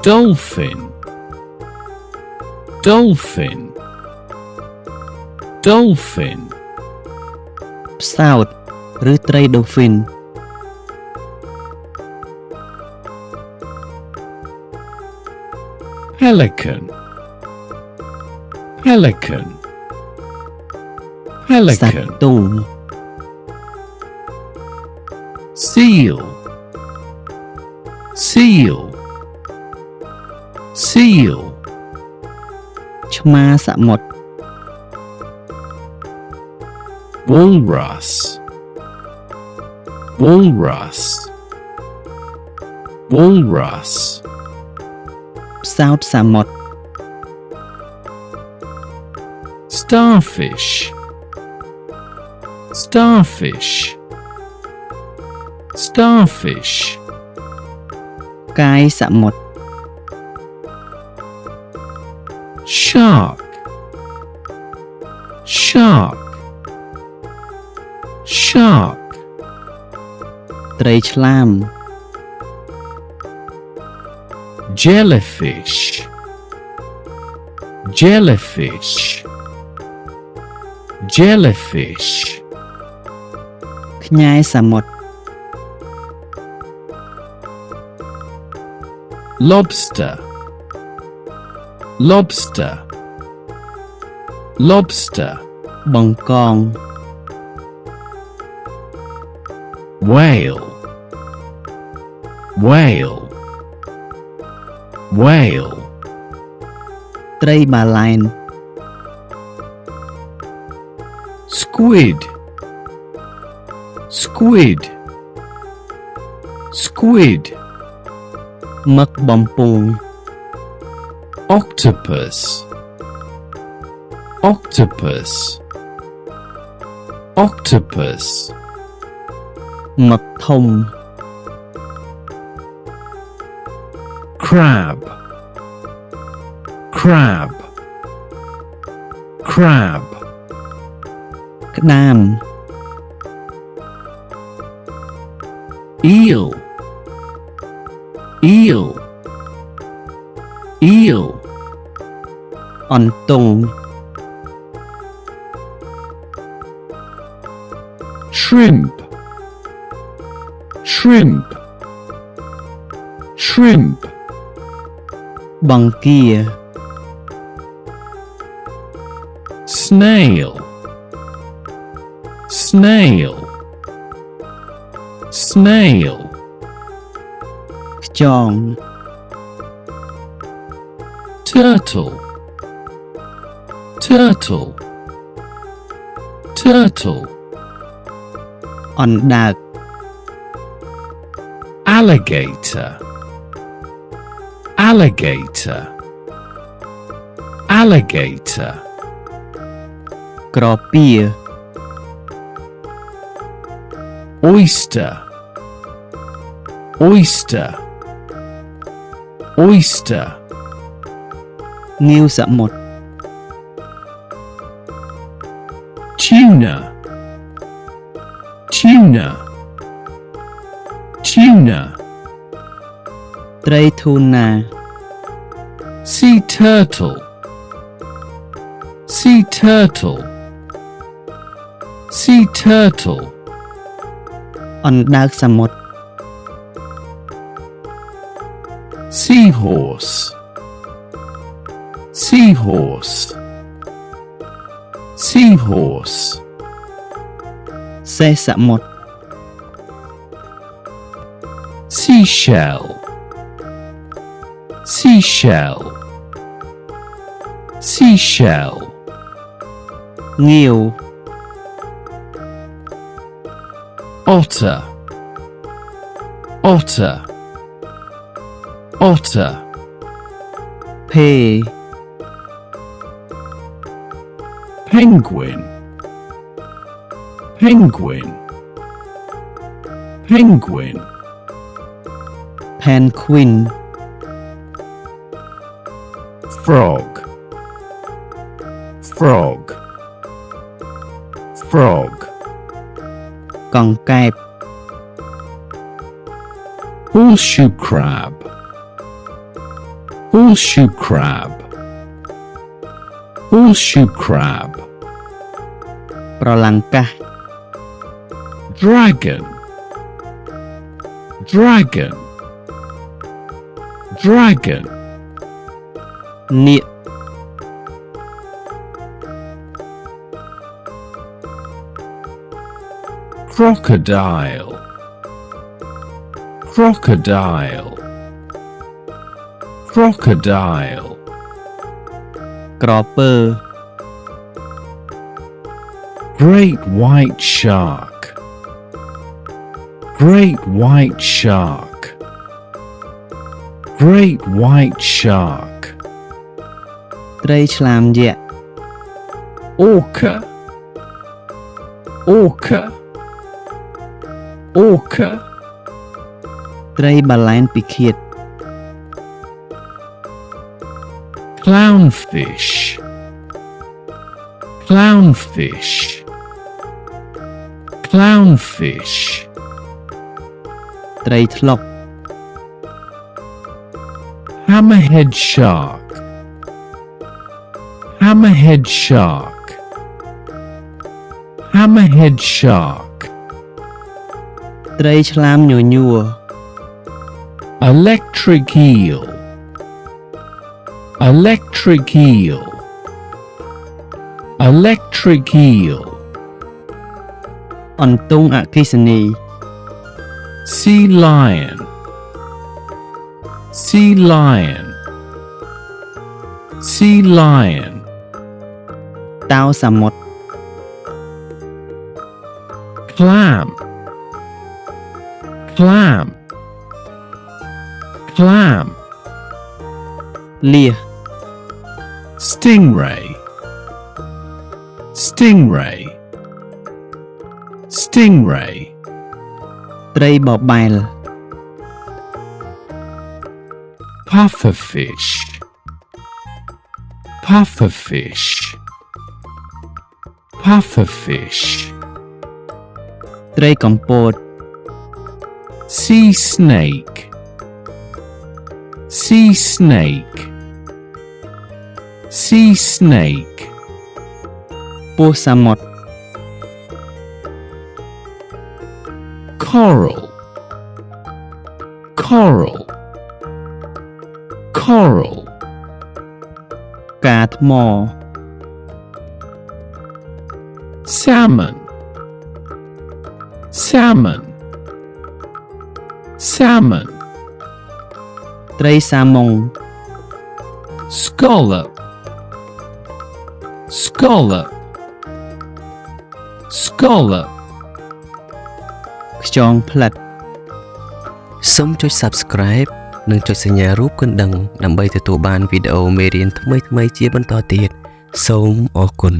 Dolphin. Dolphin. Dolphin. ផ្សោតឬត្រី Dolphin. Pelican. Pelican. សត្វ Pelican. ទូ Seal. Seal. Seal. ឆ្មាសមុទ្រ Walrus. Walrus. Walrus. ផ្សោតសមុទ្រ Starfish. Starfish. Starfish. កាយសមុទ្រ Shark. Shark. Shark. ត្រីឆ្លាម Jellyfish. Jellyfish. Jellyfish. ខ្ញែសមុទ្រ Lobster. Lobster. Lobster. បង្កង Whale. Whale. Whale. ត្រីបាឡែន Squid. Squid. Squid. មឹកបំពង់ Octopus. Octopus. Octopus. មឹកធំ Crab. Crab. Crab. ក្តាម Eel. Eel. Eel. អន្ទង់ Shrimp. Shrimp. Shrimp. បង្គា Snail. Snail. Snail. ខ្យង Turtle. Turtle. Turtle. អណ្ដើក Alligator. Alligator. Alligator. ក្រពៀ Oyster. Oyster. Oyster. ងាវសមុទ្រ Tuna. Tuna. Tuna. ត្រីធូណា Sea turtle. Sea turtle. Sea turtle. អណ្ដើកសមុទ្រ Seahorse. Seahorse. Seahorse. សេះសមុទ្រ Seashell. Seashell. Seashell. ងាវ Otter. Otter. Otter. ភេ Penguin. Penguin. Penguin. ផែនឃ្វីន Frog. Frog. Frog. កង្កែប Horseshoe crab. Horseshoe crab. Horseshoe crab. ប្រឡាំងកាស Dragon. Dragon. Dragon. នាគ Crocodile. Crocodile. Crocodile. ក្រពើ Great white shark. Great white shark. Great white shark. ត្រីឆ្លាមយក្ស Orca. Orca. Orca. ត្រីបាឡែនពិឃាត Clownfish. Clownfish. Clownfish. ត្រីថ្លុក Hammerhead shark. Hammerhead shark. Hammerhead shark. ត្រីឆ្លាមញញួរ Electric eel. Electric eel. Electric eel. អន្ទង់អគ្គិសនី Sea lion. Sea lion. Sea lion. តាវសមុទ្រ Clam. Clam. Clam. លៀស Stingray. Stingray. Stingray. ត្រីបបែល Pufferfish. Pufferfish. Pufferfish. ត្រីកំពត Sea snake. Sea snake. Sea snake. ពស់សមុទ្រ Coral. Coral. Coral. ផ្កាថ្ម Salmon. Salmon. Salmon. ត្រីសាម៉ុង Scallop. Scallop. Scallop. ខ្យងផ្លិត សូមចុច Subscribe និងចុចសញ្ញារូបកណ្ដឹងដើម្បីទទួលបានវីដេអូមេរៀនថ្មីៗជាបន្តទៀតសូមអរគុណ